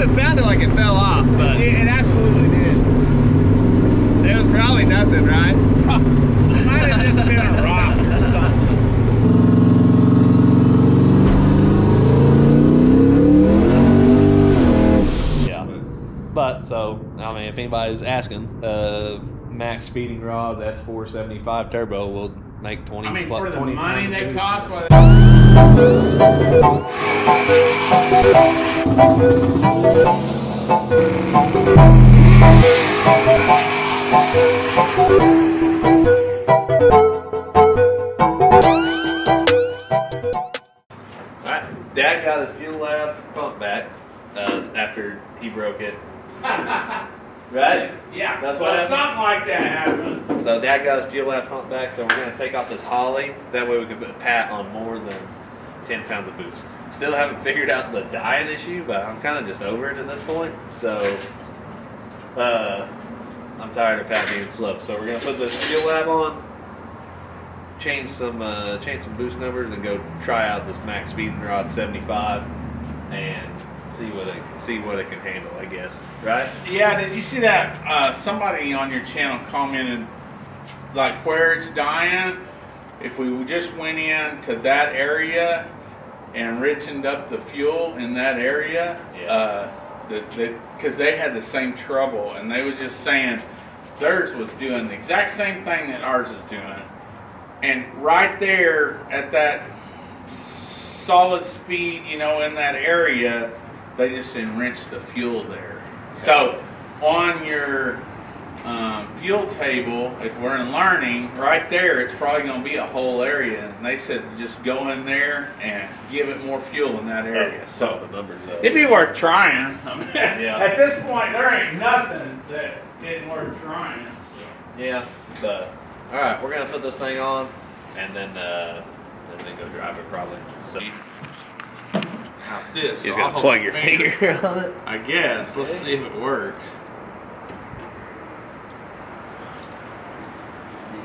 it sounded like it fell off, but it absolutely did. It was probably nothing, right? It might have just been a rock or something. Yeah. But, so, I mean, if anybody's asking, MaXpeeding rods, S475 turbo will make 20 I mean, plus, for the 20 money pounds they of cost, boost. Alright, Dad got his fuel lab pump back after he broke it. Right? Yeah, That's what happened? something like that happened. So Dad got his fuel lab pump back, so we're going to take off this Holly. That way we can put a Pat on more than 10 pounds of boost. Still haven't figured out the dying issue, but I'm kind of just over it at this point. So, I'm tired of Pat being slow. So we're going to put this fuel lab on, change some boost numbers, and go try out this MaXpeeding rod 75 and see what it can handle, I guess. Right? Yeah, did you see that somebody on your channel commented like where it's dying, if we just went into that area and richened up the fuel in that area, because they had the same trouble, and they was just saying theirs was doing the exact same thing that ours is doing. And right there at that solid speed, you know, in that area, they just enriched the fuel there. So on your fuel table, if we're in learning, right there, it's probably going to be a whole area. And they said just go in there and give it more fuel in that area. So the numbers it'd be worth trying. I mean, Yeah. At this point, there ain't nothing that isn't worth trying. Yeah, but all right, we're gonna put this thing on, and then go drive it probably. So Now this, you're so I'll gonna hold plug my your finger. finger on it. I guess. Let's see if it works.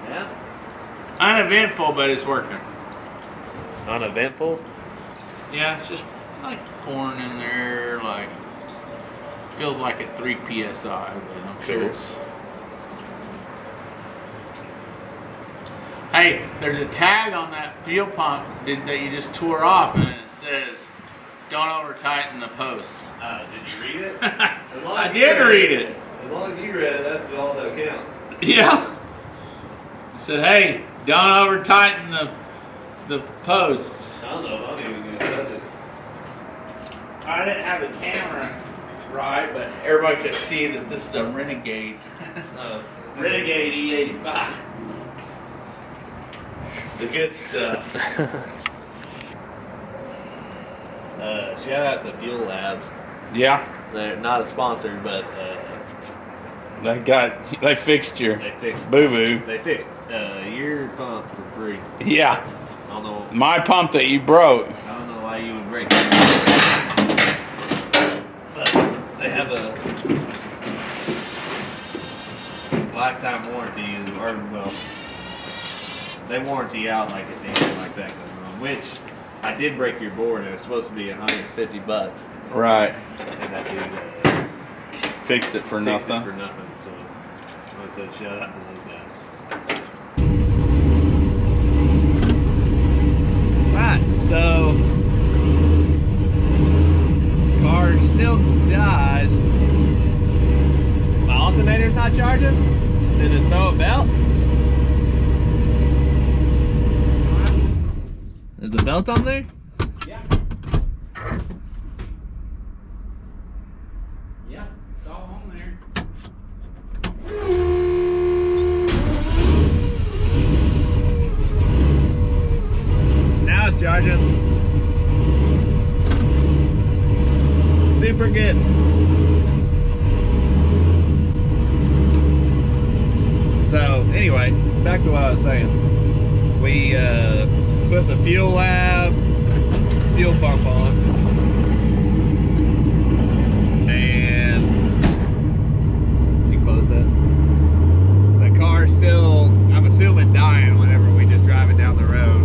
Yeah. Uneventful, but it's working. Uneventful. Yeah, it's just like pouring in there, like feels like at 3 psi, but I'm sure Cool. it's. Hey, there's a tag on that fuel pump that you just tore off, and it says, "Don't over tighten the posts." Did you read it? I did read it. As long as you read it, that's all that counts. Yeah. It said, "Hey, don't over tighten the posts." I don't know if I'm even gonna touch it. I didn't have the camera right, but everybody could see that this is a Renegade. Renegade E85. The good stuff. Shout out to Fuel Labs. Yeah. They're not a sponsor, but They fixed your they fixed boo-boo. They fixed your pump for free. Yeah. I don't know. My pump that you broke. I don't know why you would break it. But they have a lifetime warranty, or well, they warranty out like if anything like that goes wrong. Which I did break your board, and it's supposed to be $150. Right. And that dude Fixed it for fixed nothing. it for nothing. So I said shout out to those guys. Right, so car still dies. My alternator's not charging? Did it throw a belt? Is the belt on there? Yeah. Yeah, it's all on there. Now it's charging. Super good. So anyway, back to what I was saying. We put the fuel lab fuel pump on, and you close that. The car's still, I'm assuming, dying whenever we just drive it down the road.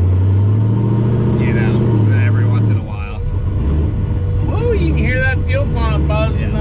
You know, every once in a while. Whoa, you can hear that fuel pump buzz. Yeah.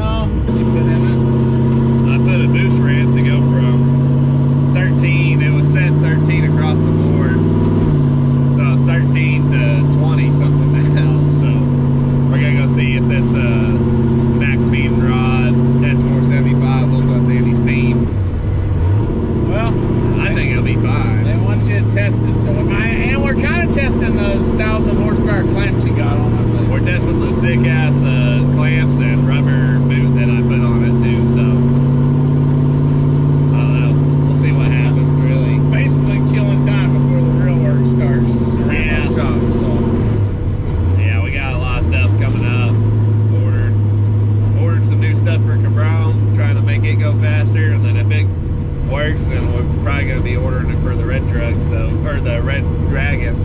we're probably gonna be ordering it for the red truck, so or the red dragon.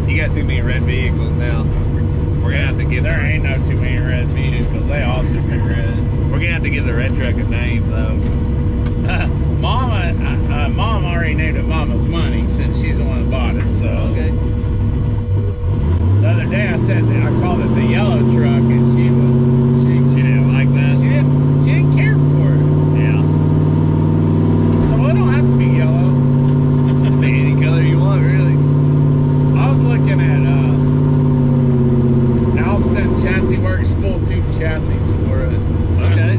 You got too many red vehicles now. We're gonna have to give. There ain't no too many red vehicles. They all should be red. We're gonna have to give the red truck a name though. Mom already named it Mama's Money since she's the one that bought it. So Okay. the other day I called it the yellow truck, and she didn't like that. She didn't care for it. Yeah. So it don't have to be yellow. Be any color you want, really. I was looking at Alston Chassis Works full tube chassis for it. Okay.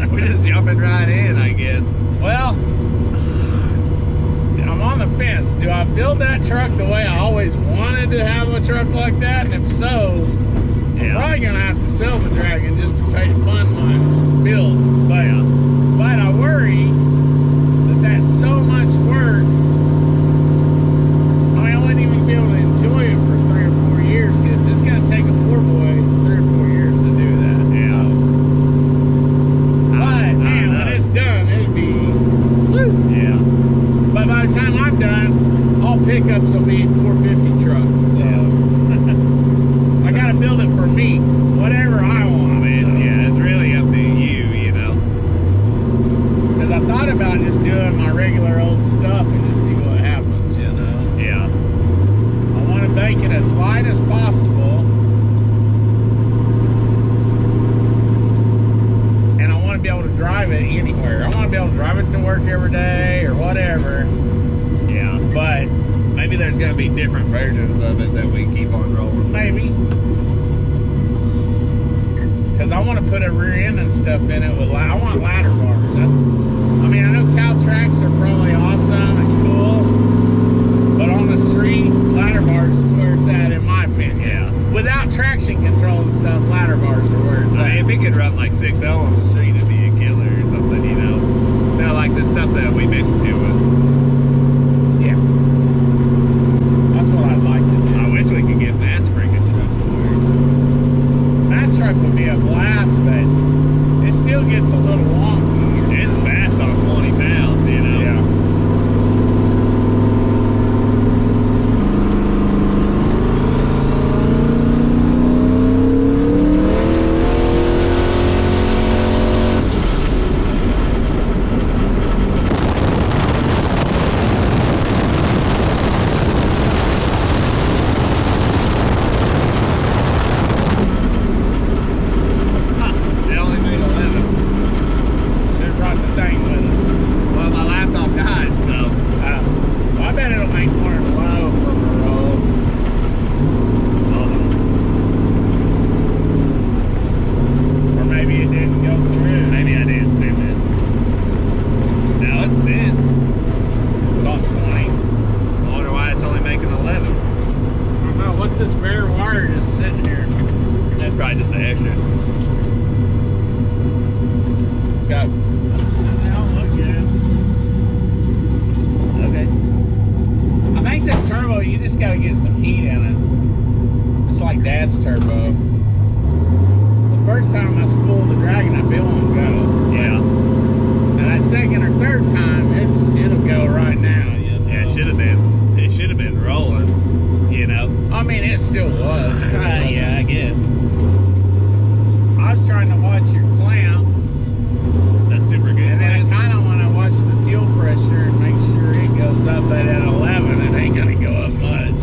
We're just jumping right in, I guess. Well, I'm on the fence. Do I build that truck the way I always wanted to have a truck like that? And if so, I'm probably gonna have to sell the Dragon just to pay to fund my build. But I worry that that's so much work. I mean, I wouldn't even be able to enjoy it for 3 or 4 years because it's gonna take a poor boy 3 or 4 years to do that. Yeah. So. But man, when it's done, it'll be woo. Yeah. But by the time I'm done, all pickups will be 450 trucks. So I gotta build it for me, whatever I want. I mean, yeah, it's really up to you, you know. Because I thought about just doing my regular old stuff and just see what happens, you know. Yeah. I want to make it as light as possible. And I want to be able to drive it anywhere. I want to be able to drive it to work every day or whatever. Yeah. But Maybe there's gonna be different versions of it that we keep on rolling. maybe. Because I want to put a rear end and stuff in it with, I want ladder bars. I mean, I know cow tracks are probably awesome and cool, but on the street, ladder bars is where it's at in my opinion. Yeah. Without traction control and stuff, ladder bars are where it's I mean, at. if it could run like 6L on the street, it'd be a killer or something, you know. Kind of like the stuff that we've been doing. Yeah. That's what I'd like to do. I wish we could get Matt's freaking truck to work. That truck would be a blast, but it still gets a little wonky. It's fast on 20 pounds, you know. Yeah. They only made 11. Should have brought the thing with us. Well, my laptop died, so. Well, I bet it'll make more than low for a roll. Hold on. Or maybe it didn't go through. Maybe I didn't send it. No, it's sent. It's on 20. I wonder why it's only making 11. I don't know. What's this bare wire just sitting here? That's probably just an extra. Got. That'll look good. Okay. I think this turbo, you just got to get some heat in it. It's like Dad's turbo. The first time I spooled the Dragon, I bill won't go. Yeah. And that second or third time, it'll go right now. You know? Yeah, it should have been rolling, you know. I mean, it still was. Yeah, I guess. I was trying to watch your clamps, That's super good. and then I Clamps. kind of want to watch the fuel pressure and make sure it goes up, but at 11, it ain't going to go up much.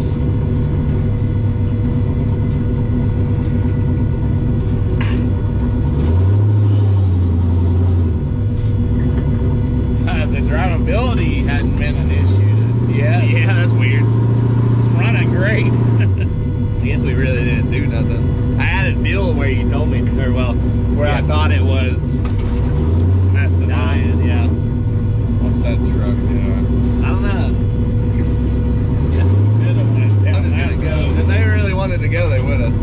The drivability hadn't been an issue yet. Yeah, that's weird. It's running great. I guess we really didn't do nothing. I added fuel where you told me, or well, where I Yeah. thought it was Messing up. dying. Yeah. What's that truck doing? I don't know. Could have went down I'm just that gonna go. road. If they really wanted to go, they would have.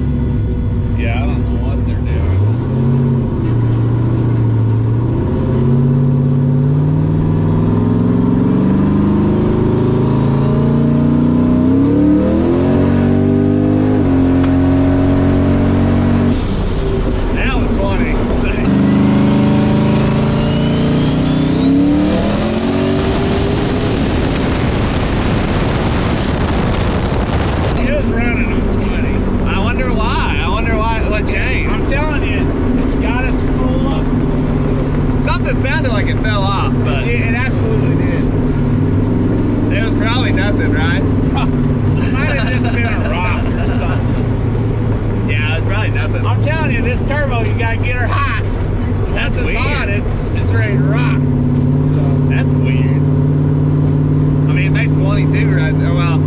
Yeah, I don't know what they're doing. Now it's 20. So. like it fell off, but It absolutely did. it was probably nothing, right? Might have just been a rock or something. Yeah, it was probably nothing. I'm telling you, this turbo, you gotta get her hot. That's Once it's weird. hot, it's ready to rock. So, That's weird. I mean, it made 22 right there. Well,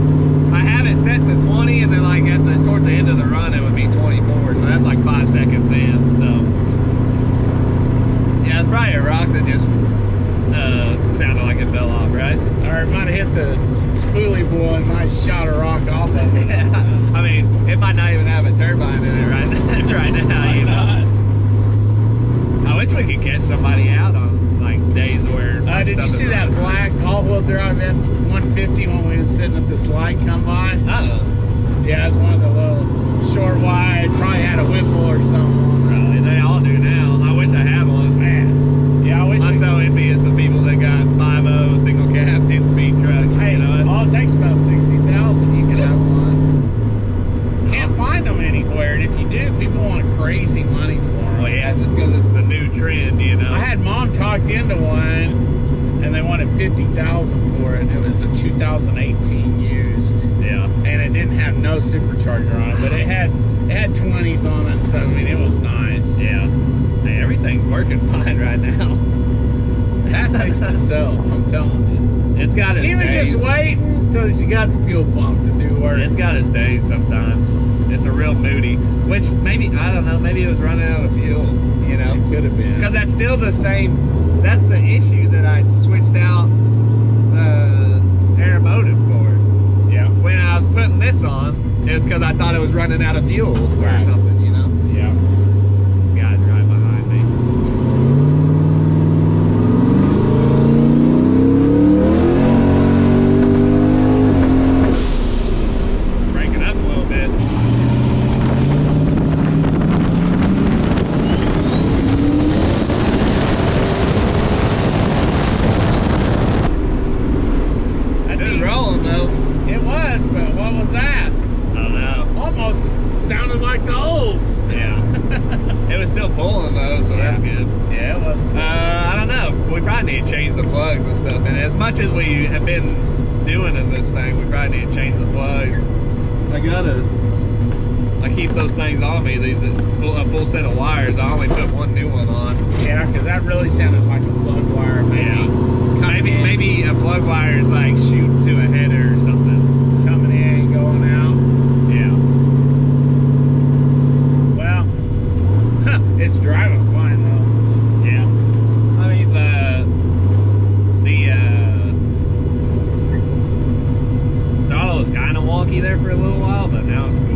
I have it set to 20, and then like towards the end of the run, it would be 24. So that's like 5 seconds in. So yeah, it's probably a rock that just sounded like it fell off, right? or it might have hit the spoolie boy and might have shot a rock off of it. I mean, it might not even have a turbine in it right now, you know. I wish we could catch somebody out on like days where. Did you see that black all-wheel drive F-150 when we was sitting at this light come by? Yeah, it's one of the little short wide, probably had a Whipple or something on it. Really, they all do now. I wish I had one. Man, yeah, I wish. I'm so envious of people that got 5.0 single cab 10-speed trucks. Hey, you know, all it takes about 60,000. You can have one. Can't find them anywhere, and if you do, people want crazy money for them. well, yeah, just because it's a new trend, you know. I had mom talked into one, and they wanted 50,000 for it. It was a 2018 used, Yeah. and it didn't have no supercharger on it, but it had 20s on it and stuff. I mean, it was nice. Yeah. Hey, everything's working fine right now. That fixed itself, I'm telling you. It's got its She was days. just waiting until she got the fuel pump to do work. It's got its days sometimes. It's a real moody, which maybe, I don't know, maybe it was running out of fuel, you know? It could have been. Because that's still the same, that's the issue that I switched out Aeromotive for. Yeah. When I was putting this on, it was because I thought it was running out of fuel or Right. something, you know? Yeah. Guys right behind me. Breaking up a little bit. That dude's rolling though. It was, but what was that? I don't know. Almost sounded like the olds. Yeah. It was still pulling though, so that's good. Yeah, it was. I don't know. We probably need to change the plugs and stuff. And as much as we have been doing in this thing, we probably need to change the plugs. I keep those things on me. These a full set of wires. I only put one new one on. Yeah, because that really sounded like a plug wire. Maybe a plug wire is like shooting to a header or something. Coming in and going out. Yeah. Well, it's driving fine though. Yeah. I mean the throttle was kind of wonky there for a little while, but now it's cool.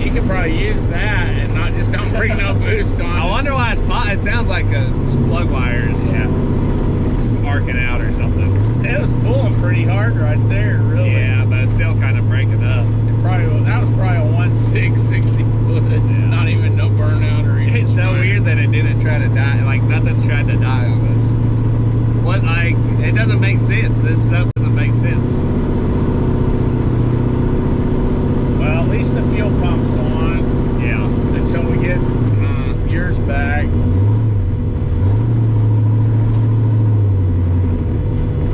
You could probably use that and not just don't bring no boost on. I wonder why it sounds like plug wires arcing out or something. It was pulling pretty hard right there, really. Yeah, but it's still kind of breaking up. That was probably a 1.6 60 foot. Not even no burnout or anything. It's so weird that it didn't try to die. Like nothing's tried to die on us. What, like, it doesn't make sense. This stuff doesn't make sense. Well, at least the fuel pump's on Yeah. until we get yours back.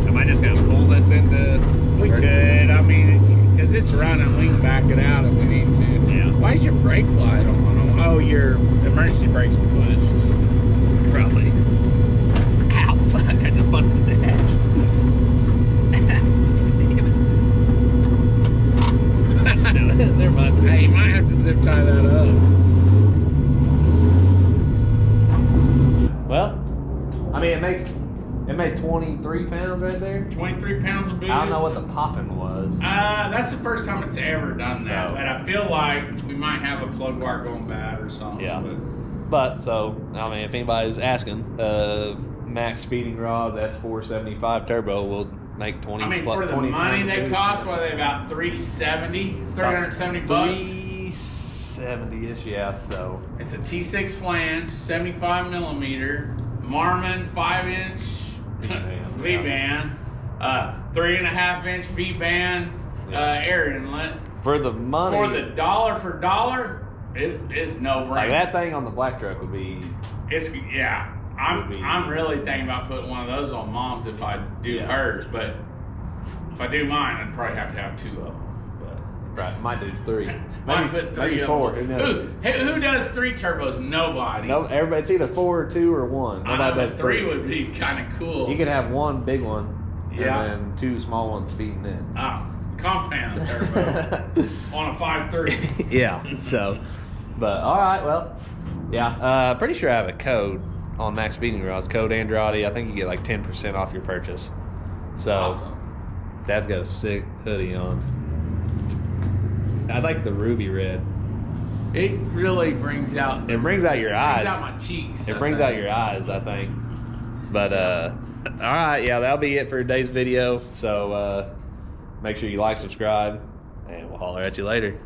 Am I just gonna pull this into? We could, I mean, because it's running, we can back it out if we need to. Yeah. Why is your brake light on? Oh, your emergency brake's pushed. Probably. Ow, fuck, I just punched the dash. Still, never mind. Hey, you might have to zip tie that up. Well, I mean, it made 23 pounds right there. 23 pounds of boost. I don't know what the popping was. That's the first time it's ever done that. So- But I feel like we might have a plug wire going bad or something. Yeah. But But so I mean, if anybody's asking, MaXpeeding rods S475 turbo will make 20. I mean, for the money they cost, what are they about 370 bucks? 370-ish, yeah. So it's a T6 flange, 75 millimeter, Marmon 5-inch V-band, 3.5 inch V-band air inlet. For the money, for the dollar for dollar, it is no brainer. Like that thing on the black truck would be. I'm really thinking about putting one of those on Mom's if I do hers, but if I do mine, I'd probably have to have 2 of them. Right, might do 3. Might put 3 maybe of 4. them. Who knows? Who does 3 turbos? Nobody. No, everybody. It's either 4 or 2 or 1. Nobody does 3 would be kind of cool. You could have one big one, yeah, and then 2 small ones feeding in. Compound turbo on a 5.3. Yeah. So, but all right. Well, yeah. Pretty sure I have a code on MaXpeeding rods. Code Andrade. I think you get like 10% off your purchase. So, awesome. Dad's got a sick hoodie on. I like the ruby red. It really brings out. It brings out your eyes. Brings out my cheeks. It brings out your eyes, I think. But all right, yeah, that'll be it for today's video. So make sure you like, subscribe, and we'll holler at you later.